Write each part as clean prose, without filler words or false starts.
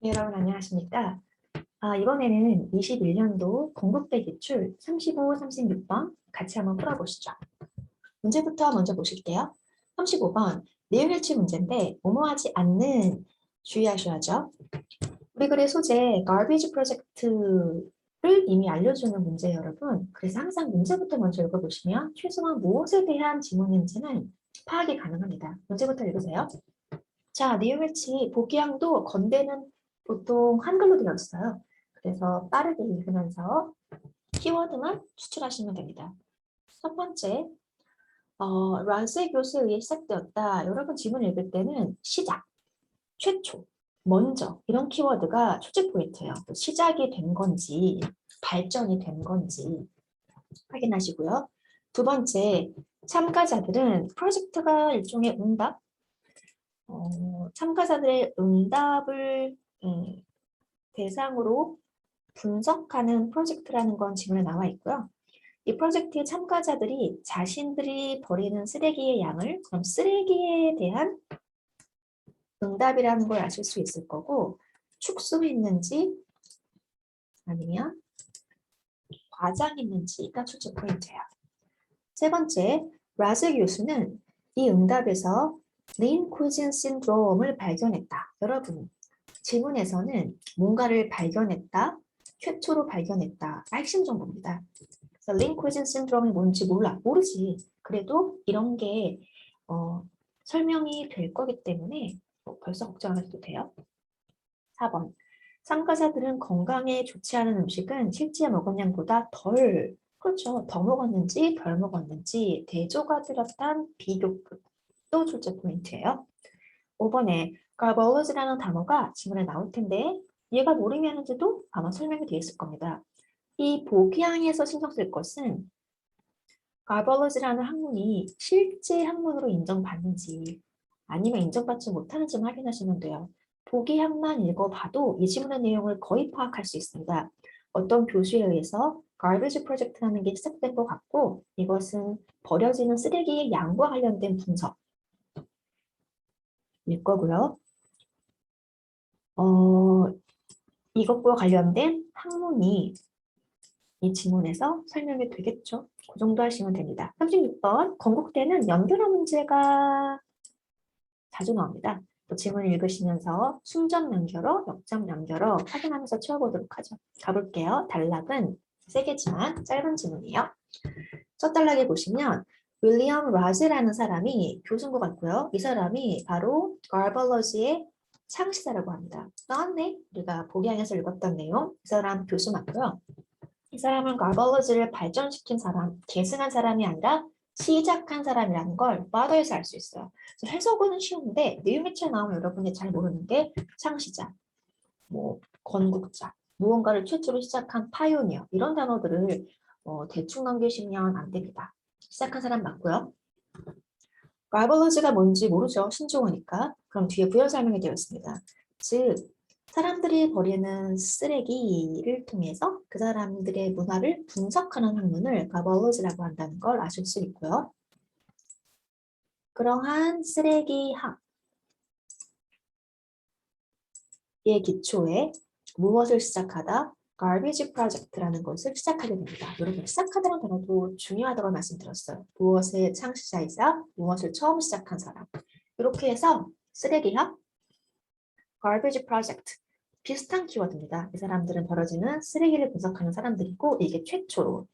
네, 여러분 안녕하십니까? 이번에는 21년도 건국대 기출 35, 36번 같이 한번 풀어보시죠. 문제부터 먼저 보실게요. 35번 내용일치 문제인데 뭐뭐하지 않는 주의하셔야죠. 우리 글의 소재 garbage 프로젝트를 이미 알려주는 문제예요, 여러분. 그래서 항상 문제부터 먼저 읽어보시면 최소한 무엇에 대한 지문인지는 파악이 가능합니다. 문제부터 읽으세요. 자, 내용일치 복귀항도 건대는 보통 한글로 되어 있어요. 그래서 빠르게 읽으면서 키워드만 추출하시면 됩니다. 첫 번째, 란스의 교수에 의해 시작되었다. 여러분 지문 읽을 때는 시작, 최초, 먼저 이런 키워드가 초점 포인트예요. 시작이 된 건지 발전이 된 건지 확인하시고요. 두 번째, 참가자들은 프로젝트가 일종의 응답, 참가자들의 응답을 대상으로 분석하는 프로젝트라는 건 지문에 나와 있고요. 이 프로젝트의 참가자들이 자신들이 버리는 쓰레기의 양을 그럼 쓰레기에 대한 응답이라는 걸 아실 수 있을 거고 축소했는지 아니면 과장했는지가 출제 포인트예요. 세 번째, 라즈 교수는 이 응답에서 린 쿠진 신드롬을 발견했다. 여러분, 지문에서는 뭔가를 발견했다, 최초로 발견했다. 핵심 정보입니다. 그래서 링쿠이즌 신드롬이 뭔지 모르지. 그래도 이런 게 설명이 될 거기 때문에 벌써 걱정 안 해도 돼요. 4번. 참가자들은 건강에 좋지 않은 음식은 실제 먹은 양보다 그렇죠. 더 먹었는지 덜 먹었는지 대조가 뚜렷한 비교급도 출제 포인트예요. 5번에 garbology라는 단어가 지문에 나올 텐데 얘가 모르면서도 아마 설명이 되어 있을 겁니다. 이 복귀항에서 신경 쓸 것은 garbology라는 학문이 실제 학문으로 인정받는지 아니면 인정받지 못하는지 확인하시면 돼요. 복귀항만 읽어봐도 이 지문의 내용을 거의 파악할 수 있습니다. 어떤 교수에 의해서 garbage 프로젝트라는 게 시작된 것 같고 이것은 버려지는 쓰레기의 양과 관련된 분석일 거고요. 이것과 관련된 학문이 이 지문에서 설명이 되겠죠. 그 정도 하시면 됩니다. 36번 건국대는 연결어 문제가 자주 나옵니다. 또 지문을 읽으시면서 순점 연결어, 역점 연결어 확인하면서 채워보도록 하죠. 가볼게요. 단락은 3개지만 짧은 지문이에요. 첫 단락에 보시면 윌리엄 라즈라는 사람이 교수인 것 같고요. 이 사람이 바로 garbology의 창시자라고 합니다. 나왔네. 우리가 복양에서 읽었던 내용. 이 사람 교수 맞고요. 이 사람은 garbology를 발전시킨 사람, 계승한 사람이 아니라 시작한 사람이라는 걸 바더에서 알 수 있어요. 그래서 해석은 쉬운데 내용에처 나오면 여러분이 잘 모르는 게 창시자, 건국자, 무언가를 최초로 시작한 파이오니어 이런 단어들을 대충 넘기시면 안 됩니다. 시작한 사람 맞고요. garbology가 뭔지 모르죠. 신조어니까. 그럼 뒤에 부연 설명이 되어 있습니다. 즉 사람들이 버리는 쓰레기를 통해서 그 사람들의 문화를 분석하는 학문을 garbology라고 한다는 걸 아실 수 있고요. 그러한 쓰레기학의 기초에 무엇을 시작하다? garbage project라는 것을 시작하게 됩니다. 여러분 시작하다는 단어도 중요하다고 말씀드렸어요. 무엇의 창시자이자 무엇을 처음 시작한 사람. 이렇게 해서 쓰레기학, garbage project 비슷한 키워드입니다. 이 사람들은 버려지는 쓰레기를 분석하는 사람들이고 이게 최초로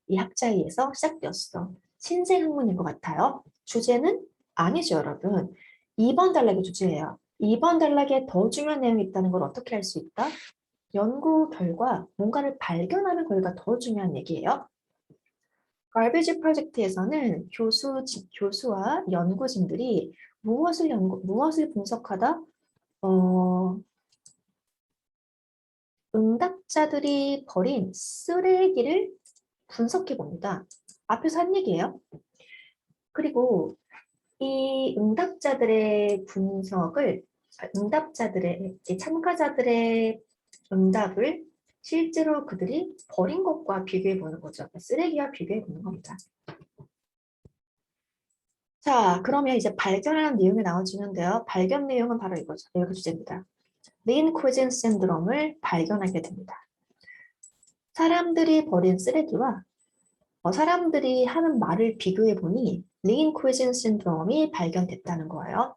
이 학자에 의해서 시작되었어. 신생학문인 것 같아요. 주제는 아니죠, 여러분. 2번 단락이 주제예요. 2번 단락에 더 중요한 내용이 있다는 걸 어떻게 알 수 있다? 연구 결과, 뭔가를 발견하는 거가 더 중요한 얘기예요. garbage 프로젝트에서는 교수와 연구진들이 무엇을 분석하다? 응답자들이 버린 쓰레기를 분석해 봅니다. 앞에서 한 얘기예요. 그리고 이 참가자들의 응답을 실제로 그들이 버린 것과 비교해 보는 거죠. 쓰레기와 비교해 보는 겁니다. 자, 그러면 이제 발견하는 내용이 나와주는데요. 발견 내용은 바로 이거죠. 여기 주제입니다. lean cuisine 신드롬을 발견하게 됩니다. 사람들이 버린 쓰레기와 사람들이 하는 말을 비교해 보니 lean cuisine 신드롬이 발견됐다는 거예요.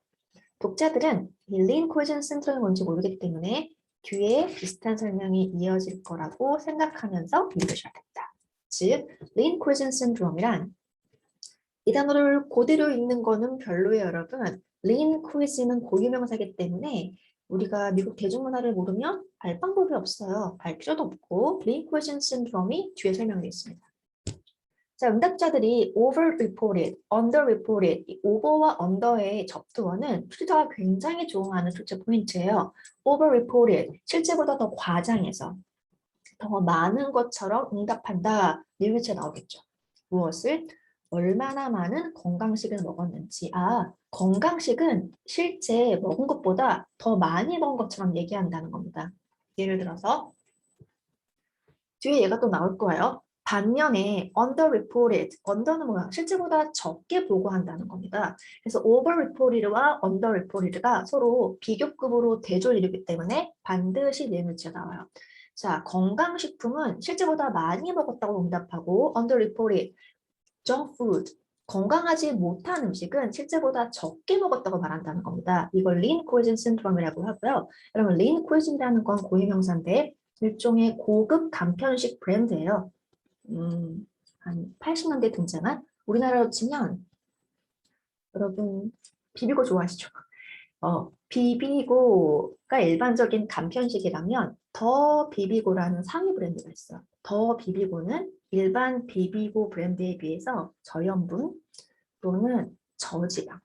독자들은 이 lean cuisine 신드롬이 뭔지 모르기 때문에 뒤에 비슷한 설명이 이어질 거라고 생각하면서 읽으셔야 됩니다. 즉, lean cuisine 신드롬이란 이 단어를 그대로 읽는 거는 별로예요, 여러분. lean cuisine은 고유명사이기 때문에 우리가 미국 대중문화를 모르면 알 방법이 없어요. 알 필요도 없고 lean cuisine 신드롬이 뒤에 설명되어 있습니다. 자, 응답자들이 over-reported, under-reported, 이 over와 under의 접두어는 투자가 굉장히 좋아하는 출제 포인트예요. over-reported, 실제보다 더 과장해서 더 많은 것처럼 응답한다. 일기체 나오겠죠. 무엇을? 얼마나 많은 건강식을 먹었는지. 건강식은 실제 먹은 것보다 더 많이 먹은 것처럼 얘기한다는 겁니다. 예를 들어서 뒤에 얘가 또 나올 거예요. 반면에 underreported, under는 뭐야? 실제보다 적게 보고한다는 겁니다. 그래서 overreported와 underreported가 서로 비교급으로 대조를 이루기 때문에 반드시 내물체가 나와요. 자, 건강식품은 실제보다 많이 먹었다고 응답하고 underreported, junk food, 건강하지 못한 음식은 실제보다 적게 먹었다고 말한다는 겁니다. 이걸 lean cuisine syndrome이라고 하고요. 여러분, lean cuisine이라는 건 고유명사인데 일종의 고급 간편식 브랜드예요. 한 80년대 등장한 우리나라로 치면 여러분 비비고 좋아하시죠? 비비고가 일반적인 간편식이라면 더 비비고라는 상위 브랜드가 있어요. 더 비비고는 일반 비비고 브랜드에 비해서 저염분 또는 저지방,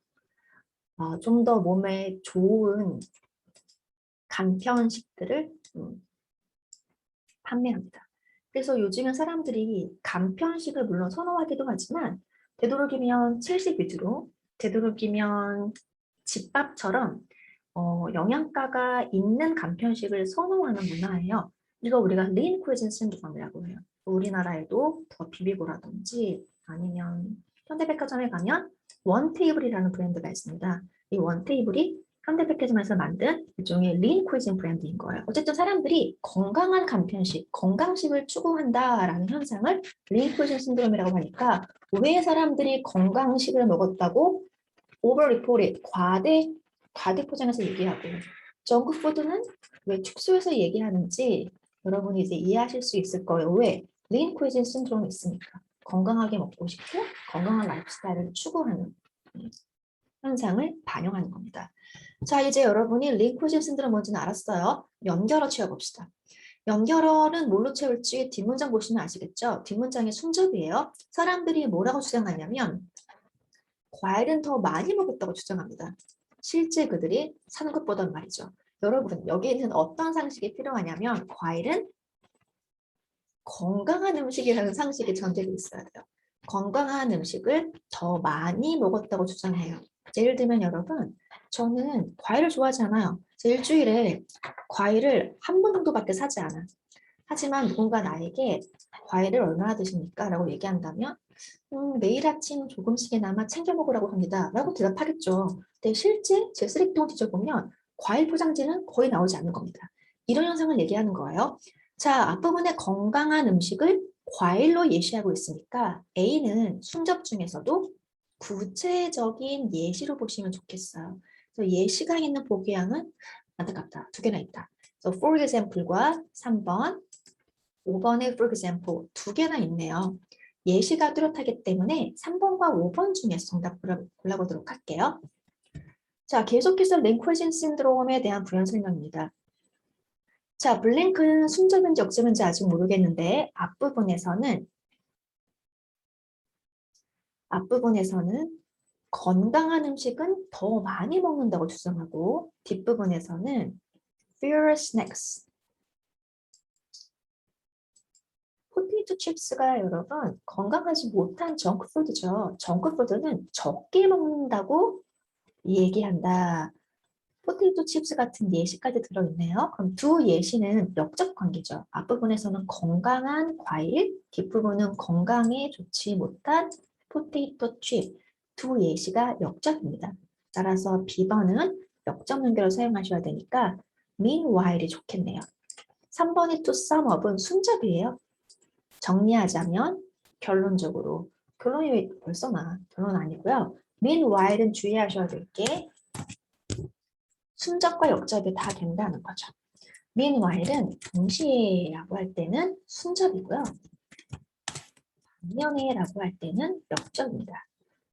좀 더 몸에 좋은 간편식들을 판매합니다. 그래서 요즘은 사람들이 간편식을 물론 선호하기도 하지만 되도록이면 채식 위주로, 되도록이면 집밥처럼 영양가가 있는 간편식을 선호하는 문화예요. 이거 우리가 lean cuisine 신드롬이라고 해요. 우리나라에도 더 비비고라든지 아니면 현대백화점에 가면 원테이블이라는 브랜드가 있습니다. 이 원테이블이 현대백화점에서 만든 일종의 lean cuisine 브랜드인 거예요. 어쨌든 사람들이 건강한 간편식, 건강식을 추구한다라는 현상을 lean cuisine 신드롬이라고 하니까 왜 사람들이 건강식을 먹었다고 over-reported, 과대 포장해서 얘기하고 정크푸드는 왜 축소해서 얘기하는지 여러분이 이제 이해하실 수 있을 거예요. 왜? lean cuisine 신드롬이 있으니까. 건강하게 먹고 싶고 건강한 라이프스타일을 추구하는 현상을 반영하는 겁니다. 자, 이제 여러분이 lean cuisine 신드롬 뭔지는 알았어요. 연결어 채워봅시다. 연결어는 뭘로 채울지 뒷문장 보시면 아시겠죠? 뒷문장의 순접이에요. 사람들이 뭐라고 주장하냐면 과일은 더 많이 먹었다고 주장합니다. 실제 그들이 사는 것보단 말이죠. 여러분, 여기에는 어떤 상식이 필요하냐면 과일은 건강한 음식이라는 상식이 전제되어 있어야 돼요. 건강한 음식을 더 많이 먹었다고 주장해요. 예를 들면 여러분, 저는 과일을 좋아하지 않아요. 일주일에 과일을 한 번 정도밖에 사지 않아. 하지만 누군가 나에게 과일을 얼마나 드십니까? 라고 얘기한다면 매일 아침 조금씩이나마 챙겨 먹으라고 합니다. 라고 대답하겠죠. 근데 실제 제 쓰레기통 뒤져보면 과일 포장지는 거의 나오지 않는 겁니다. 이런 현상을 얘기하는 거예요. 자, 앞부분에 건강한 음식을 과일로 예시하고 있으니까 A는 순접 중에서도 구체적인 예시로 보시면 좋겠어요. 그래서 예시가 있는 보기양은 안타깝다. 두 개나 있다. 그래서 for example과 3번, 5번의 for example 두 개나 있네요. 예시가 뚜렷하기 때문에 3번과 5번 중에서 정답 골라보도록 할게요. 자, 계속해서 랭퀴지 신드롬에 대한 부연 설명입니다. 자, 블랭크는 순접인지 역접인지 아직 모르겠는데 앞부분에서는 건강한 음식은 더 많이 먹는다고 주장하고 뒷부분에서는 fewer snacks, 포테이토 칩스가 여러분 건강하지 못한 정크푸드죠. 정크푸드는 적게 먹는다고 얘기한다. 포테이토 칩스 같은 예시까지 들어있네요. 그럼 두 예시는 역적 관계죠. 앞부분에서는 건강한 과일, 뒷부분은 건강에 좋지 못한 포테이토 칩. 두 예시가 역적입니다. 따라서 B번은 역적 연결을 사용하셔야 되니까 meanwhile이 좋겠네요. 3번이 to sum up은 순접이에요. 정리하자면 결론적으로 결론이 벌써 나 결론 아니고요. meanwhile은 주의하셔야 될 게 순접과 역접이 다 된다는 거죠. meanwhile은 동시에라고 할 때는 순접이고요. 반면에라고 할 때는 역접입니다.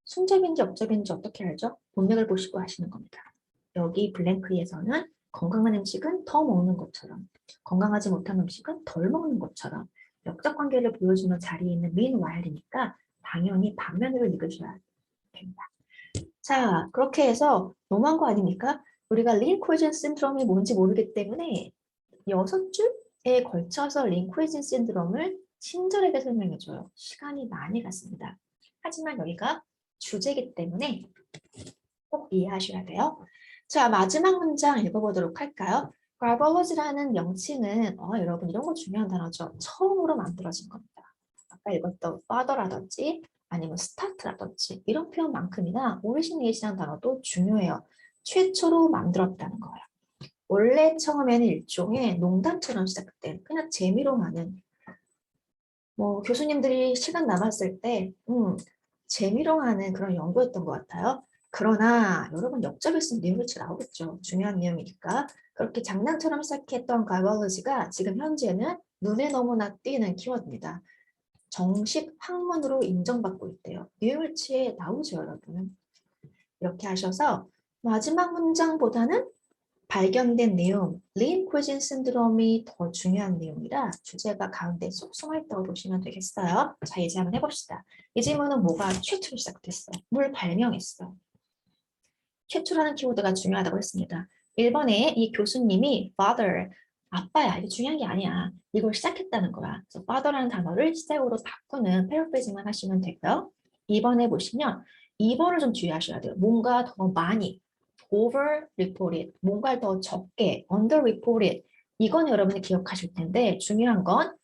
순접인지 역접인지 어떻게 알죠? 문맥을 보시고 하시는 겁니다. 여기 블랭크에서는 건강한 음식은 더 먹는 것처럼 건강하지 못한 음식은 덜 먹는 것처럼 역적 관계를 보여주는 자리에 있는 meanwhile이니까 당연히 반면으로 읽으셔야 됩니다. 자, 그렇게 해서 너무한 거 아닙니까? 우리가 링코이즌 신드롬이 뭔지 모르기 때문에 6줄에 걸쳐서 링코이즌 신드롬을 친절하게 설명해줘요. 시간이 많이 갔습니다. 하지만 여기가 주제이기 때문에 꼭 이해하셔야 돼요. 자, 마지막 문장 읽어보도록 할까요? grabolog이라는 명칭은 여러분 이런 거 중요한 단어죠. 처음으로 만들어진 겁니다. 아까 읽었던 father라든지 아니면 start라든지 이런 표현만큼이나 originat이라는 단어도 중요해요. 최초로 만들었다는 거예요. 원래 처음에는 일종의 농담처럼 시작된 그냥 재미로 하는 교수님들이 시간 남았을 때 재미로 하는 그런 연구였던 것 같아요. 그러나 여러분 역접을 쓴 내용이 나오겠죠. 중요한 내용이니까. 그렇게 장난처럼 시작했던 가이벌러지가 지금 현재는 눈에 너무나 띄는 키워드입니다. 정식 학문으로 인정받고 있대요. 뉴일치에 나오죠, 여러분. 이렇게 하셔서 마지막 문장보다는 발견된 내용, 리인코이진 신드롬이 더 중요한 내용이라 주제가 가운데 쏙 숨어있다고 보시면 되겠어요. 자, 이제 한번 해봅시다. 이 질문은 뭐가 최초로 시작됐어? 뭘 발명했어? 최초라는 키워드가 중요하다고 했습니다. 1번에 이 교수님이 father, 아빠야, 이게 중요한 게 아니야. 이걸 시작했다는 거야. 그래서 father라는 단어를 시작으로 바꾸는 패러프레이징만 하시면 되고요. 2번에 보시면 2번을 좀 주의하셔야 돼요. 뭔가 더 많이 over reported, 뭔가 더 적게 under reported. 이건 여러분이 기억하실 텐데 중요한 건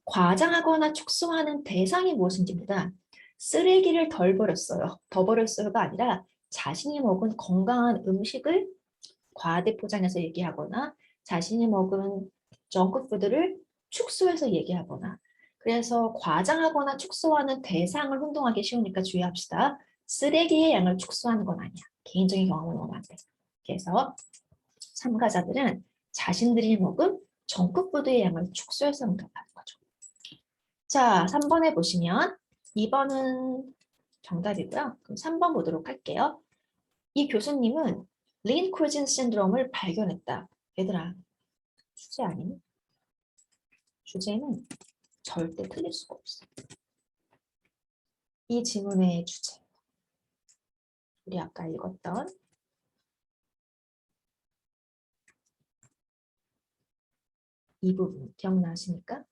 과장하거나 축소하는 대상이 무엇인지입니다. 쓰레기를 덜 버렸어요. 더 버렸어요가 아니라 자신이 먹은 건강한 음식을 과대 포장해서 얘기하거나 자신이 먹은 정크푸드를 축소해서 얘기하거나 그래서 과장하거나 축소하는 대상을 혼동하기 쉬우니까 주의합시다. 쓰레기의 양을 축소하는 건 아니야. 개인적인 경험은 오면 안 돼. 그래서 참가자들은 자신들이 먹은 정크푸드의 양을 축소해서 응답하는 거죠. 자, 3번에 보시면 2번은 정답이고요. 그럼 3번 보도록 할게요. 이 교수님은 린코진 신드롬을 발견했다. 얘들아, 주제 아니니? 주제는 절대 틀릴 수가 없어. 이 지문의 주제. 우리 아까 읽었던 이 부분 기억나십니까?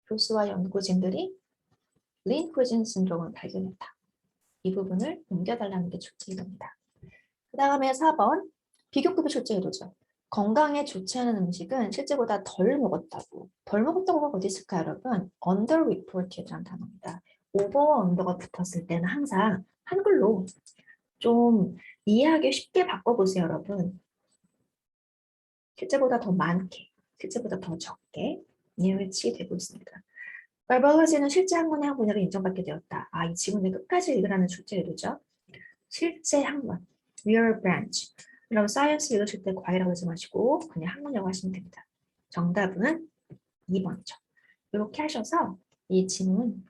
교수와 연구진들이 린코진 신드롬을 발견했다. 이 부분을 옮겨달라는 게 출제의 겁니다. 그 다음에 4번 비교급이 출제의 도죠. 건강에 좋지 않은 음식은 실제보다 덜 먹었다고. 덜 먹었다고가 어디 있을까요, 여러분? underreported라는 단어입니다. 오버와 언더가 붙었을 때는 항상 한글로 좀 이해하기 쉽게 바꿔보세요, 여러분. 실제보다 더 많게, 실제보다 더 적게 이해일치 되고 있습니다. 바이올로지는 실제 학문의 한 분야로 인정받게 되었다. 이 지문을 끝까지 읽으라는 출제 의도죠. 실제 학문, real branch. 그럼 사이언스 읽으실 때 과외라고 하지 마시고 그냥 학문이라고 하시면 됩니다. 정답은 2번이죠. 이렇게 하셔서 이 지문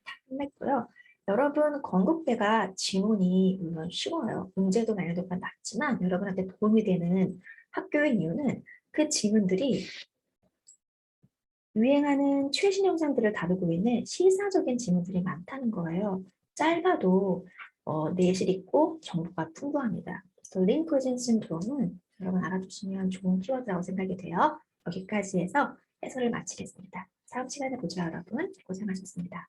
다 끝냈고요. 여러분 건국대가 지문이 물론 쉬워요. 문제도 난이도가 낮지만 여러분한테 도움이 되는 학교인 이유는 그 지문들이 유행하는 최신 영상들을 다루고 있는 시사적인 지문들이 많다는 거예요. 짧아도 내실 있고 정보가 풍부합니다. 그래서 링크진 신드롬은 여러분 알아두시면 좋은 키워드라고 생각이 돼요. 여기까지 해서 해설을 마치겠습니다. 다음 시간에 보죠, 여러분. 고생하셨습니다.